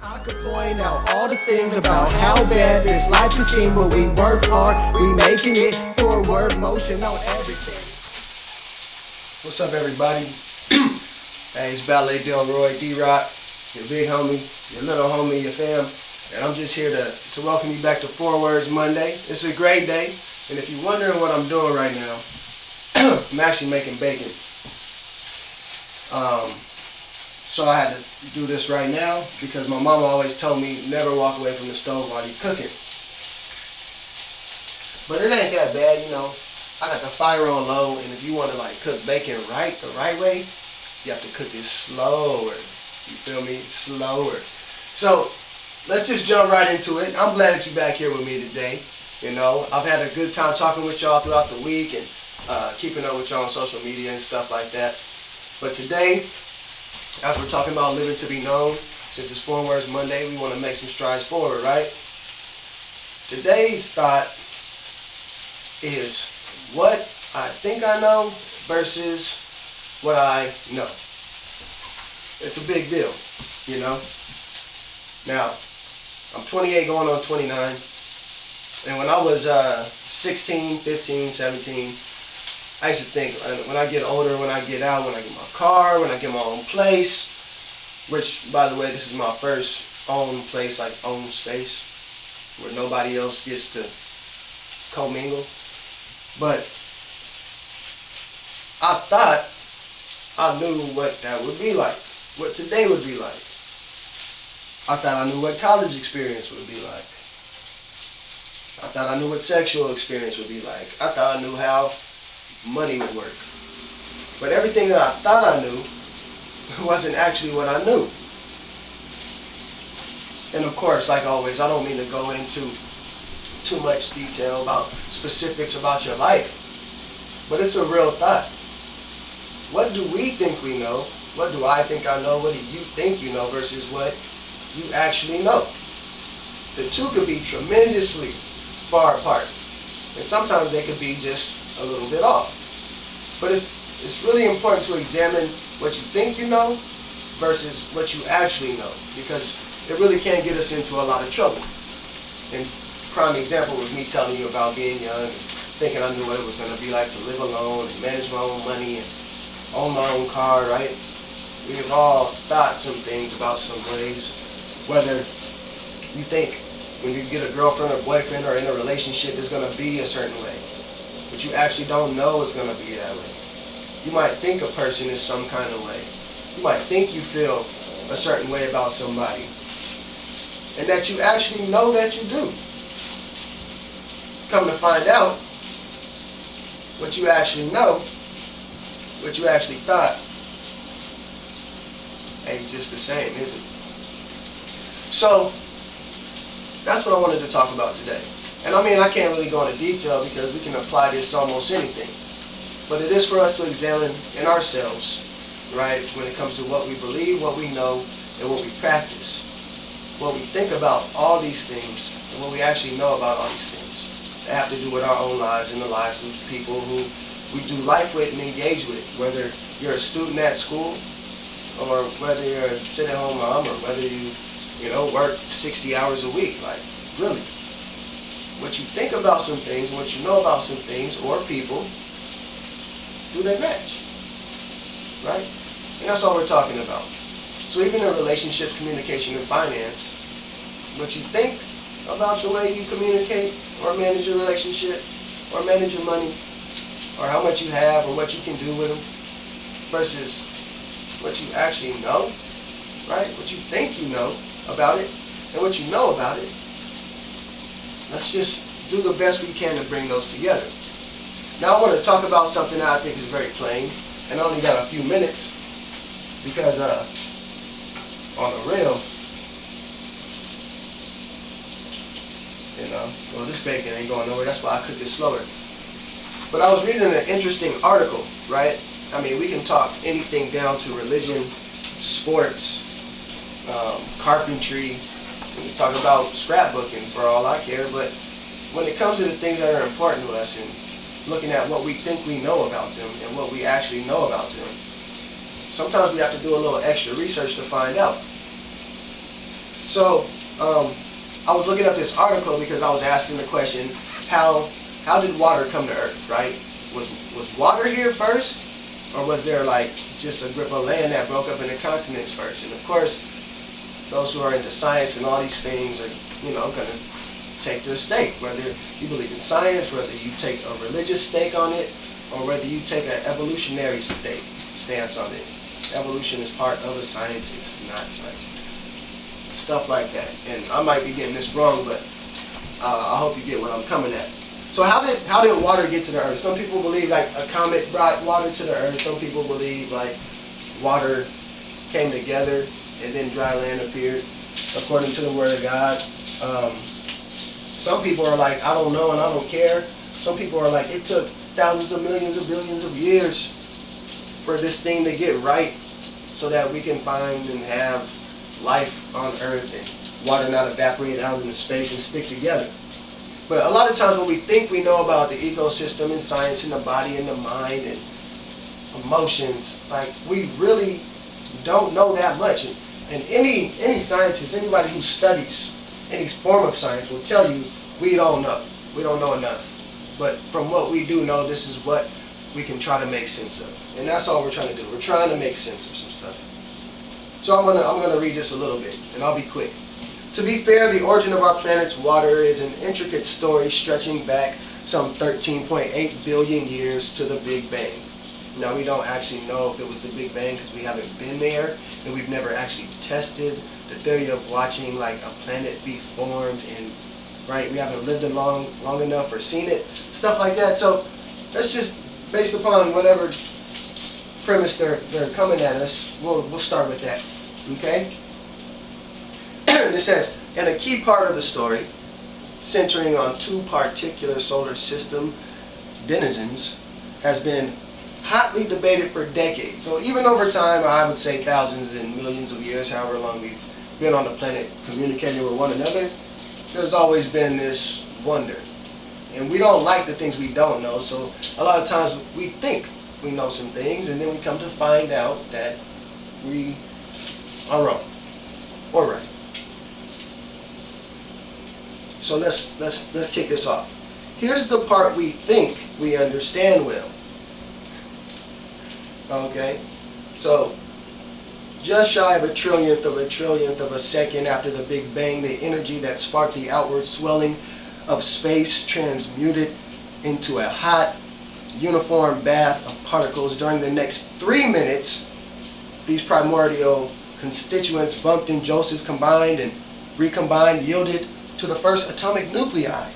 I could point out all the things about how bad this life can seem, but we work hard, we making it, forward motion on everything. What's up, everybody? Hey, it's Ballet Delroy, D-Roc, your big homie, your little homie, your fam, and I'm just here to welcome you back to 4WORDS Monday. It's a great day, and if you're wondering what I'm doing right now, I'm actually making bacon. So I had to do this right now because my mama always told me never walk away from the stove while you're cooking. But it ain't that bad, you know. I got the fire on low, and if you want to like cook bacon the right way, you have to cook it slower. You feel me? Slower. So let's just jump right into it. I'm glad that you're back here with me today. You know, I've had a good time talking with y'all throughout the week and keeping up with y'all on social media and stuff like that. But today, as we're talking about living to be known, since it's 4WORDS Monday, we want to make some strides forward, right? Today's thought is what I think I know versus what I know. It's a big deal, you know? Now, I'm 28 going on 29, and when I was 16, 15, 17, I used to think, when I get older, when I get out, when I get my car, when I get my own place, which, by the way, this is my first own place, like own space, where nobody else gets to commingle. But I thought I knew what that would be like, what today would be like. I thought I knew what college experience would be like. I thought I knew what sexual experience would be like. I thought I knew how money would work. But everything that I thought I knew wasn't actually what I knew. And of course, like always, I don't mean to go into too much detail about specifics about your life, but it's a real thought. What do we think we know? What do I think I know? What do you think you know versus what you actually know? The two could be tremendously far apart, and sometimes they could be just a little bit off. But it's really important to examine what you think you know versus what you actually know, because it really can get us into a lot of trouble. And prime example was me telling you about being young and thinking I knew what it was going to be like to live alone and manage my own money and own my own car, right? We've all thought some things about some ways, whether you think when you get a girlfriend or boyfriend or in a relationship it's going to be a certain way, but you actually don't know it's going to be that way. You might think a person is some kind of way. You might think you feel a certain way about somebody, and that you actually know that you do. Come to find out, what you actually know, what you actually thought, ain't just the same, is it? So, that's what I wanted to talk about today. And I mean, I can't really go into detail because we can apply this to almost anything. But it is for us to examine in ourselves, right, when it comes to what we believe, what we know, and what we practice. What we think about all these things, and what we actually know about all these things that have to do with our own lives and the lives of people who we do life with and engage with, whether you're a student at school, or whether you're a sit-at-home mom, or whether you work 60 hours a week. Like, really, what you think about some things, what you know about some things or people, do they match? Right? And that's all we're talking about. So even in relationships, communication, and finance, what you think about the way you communicate or manage your relationship or manage your money or how much you have or what you can do with them versus what you actually know, right? What you think you know about it and what you know about it. Let's just do the best we can to bring those together. Now I want to talk about something that I think is very plain, and I only got a few minutes because on the real, well, this bacon ain't going nowhere, that's why I cook it slower. But I was reading an interesting article, right? I mean, we can talk anything down to religion, sports, carpentry, we can talk about scrapbooking for all I care, but when it comes to the things that are important to us and looking at what we think we know about them and what we actually know about them, sometimes we have to do a little extra research to find out. So I was looking up this article because I was asking the question, how did water come to Earth, right? Was water here first, or was there like just a grip of land that broke up into continents first? And of course, those who are into science and all these things are, going to take their stake. Whether you believe in science, whether you take a religious stake on it, or whether you take an evolutionary stance on it. Evolution is part of a science, it's not science. Stuff like that. And I might be getting this wrong, but I hope you get what I'm coming at. So how did water get to the earth? Some people believe like a comet brought water to the earth. Some people believe like water came together and then dry land appeared, according to the Word of God. Some people are like, I don't know and I don't care. Some people are like, it took thousands of millions of billions of years for this thing to get right so that we can find and have life on Earth and water not evaporate out into space and stick together. But a lot of times when we think we know about the ecosystem and science and the body and the mind and emotions, like we really don't know that much. And any scientist, anybody who studies any form of science will tell you we don't know. We don't know enough. But from what we do know, this is what we can try to make sense of. And that's all we're trying to do. We're trying to make sense of some stuff. So I'm gonna read just a little bit, and I'll be quick. To be fair, the origin of our planet's water is an intricate story stretching back some 13.8 billion years to the Big Bang. Now, we don't actually know if it was the Big Bang because we haven't been there, and we've never actually tested the theory of watching like a planet be formed, and right, we haven't lived it long enough or seen it, stuff like that. So that's just based upon whatever premise they're coming at us. We'll start with that, okay? It says, and a key part of the story, centering on two particular solar system denizens, has been hotly debated for decades. So even over time, I would say thousands and millions of years, however long we've been on the planet communicating with one another, there's always been this wonder. And we don't like the things we don't know, so a lot of times we think we know some things, and then we come to find out that we are wrong or right. So let's kick this off. Here's the part we think we understand well. Okay? So, just shy of a trillionth of a second after the Big Bang, the energy that sparked the outward swelling of space transmuted into a hot, uniform bath of particles. During the next 3 minutes, these primordial constituents bumped and jostled, combined and recombined, yielded to the first atomic nuclei.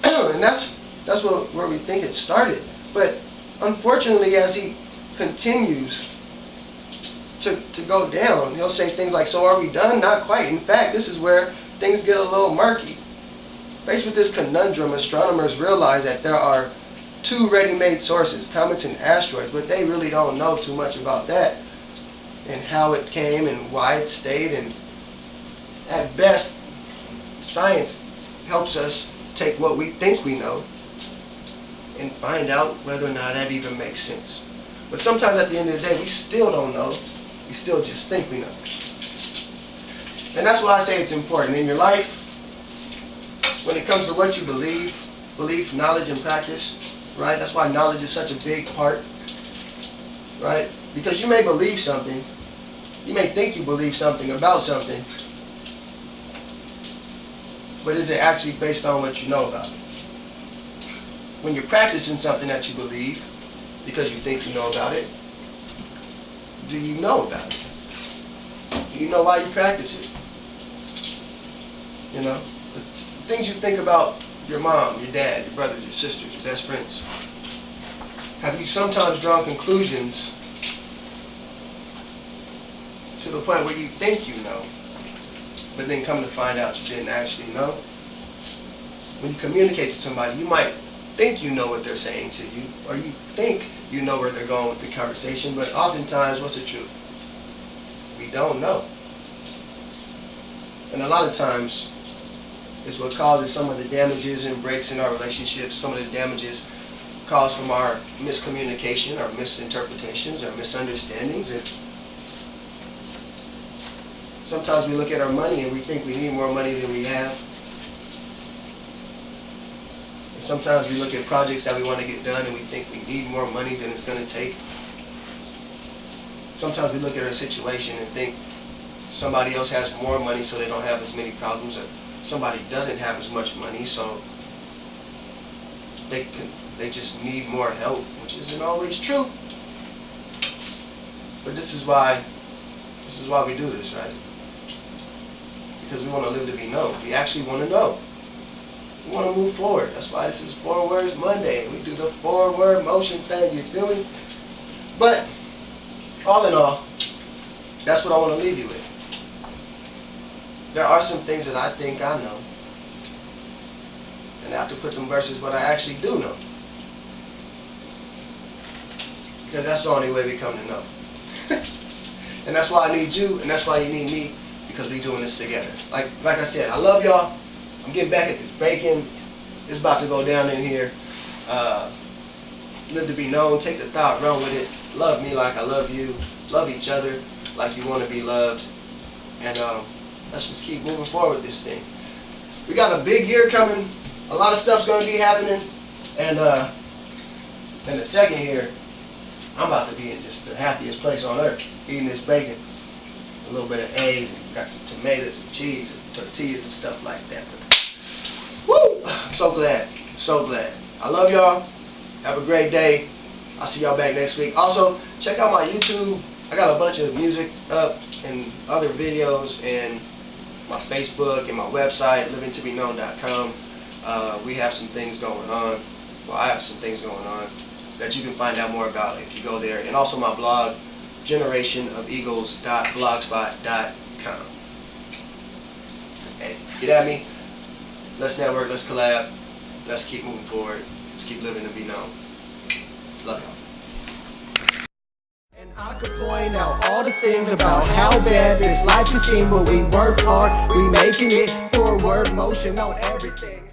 And that's where we think it started. But unfortunately, as he continues to go down, he'll say things like, so are we done? Not quite. In fact, this is where things get a little murky. Faced with this conundrum, astronomers realize that there are two ready-made sources, comets and asteroids, but they really don't know too much about that and how it came and why it stayed. And at best, science helps us take what we think we know and find out whether or not that even makes sense. But sometimes at the end of the day, we still don't know. We still just think we know. And that's why I say it's important. In your life, when it comes to what you belief, knowledge, and practice, right? That's why knowledge is such a big part, right? Because you may believe something, you may think you believe something about something, but is it actually based on what you know about it? When you're practicing something that you believe, because you think you know about it, do you know about it? Do you know why you practice it? You know, the things you think about your mom, your dad, your brothers, your sisters, your best friends. Have you sometimes drawn conclusions to the point where you think you know, but then come to find out you didn't actually know? When you communicate to somebody, you might think you know what they're saying to you, or you think you know where they're going with the conversation, but oftentimes, what's the truth? We don't know. And a lot of times, it's what causes some of the damages and breaks in our relationships, some of the damages caused from our miscommunication, our misinterpretations, our misunderstandings. And Sometimes we look at our money and we think we need more money than we have. And sometimes we look at projects that we want to get done and we think we need more money than it's going to take. Sometimes we look at our situation and think somebody else has more money so they don't have as many problems, or somebody doesn't have as much money so they just need more help, which isn't always true. But this is why we do this, right? Because we want to live to be known. We actually want to know. We want to move forward. That's why this is 4 Words Monday. We do the 4-word motion thing, you feel me? But all in all, that's what I want to leave you with. There are some things that I think I know, and I have to put them versus what I actually do know. Because that's the only way we come to know. And that's why I need you, and that's why you need me, because we're doing this together. Like I said, I love y'all. I'm getting back at this bacon. It's about to go down in here. Live to be known. Take the thought, run with it. Love me like I love you. Love each other like you want to be loved. And let's just keep moving forward with this thing. We got a big year coming. A lot of stuff's going to be happening. And in the second year, I'm about to be in just the happiest place on earth, eating this bacon, a little bit of eggs, and got some tomatoes and cheese and tortillas and stuff like that. But, woo! I'm so glad, so glad. I love y'all. Have a great day. I'll see y'all back next week. Also, check out my YouTube. I got a bunch of music up and other videos, and my Facebook and my website, livingtobeknown.com. We have some things going on. Well, I have some things going on that you can find out more about if you go there. And also my blog, generationofeagles.blogspot.com. Hey, get at me. Let's network, let's collab, let's keep moving forward, let's keep living to be known. Love y'all. And I could point out all the things about how bad this life can seem, but we work hard, we making it, 4-word motion on everything.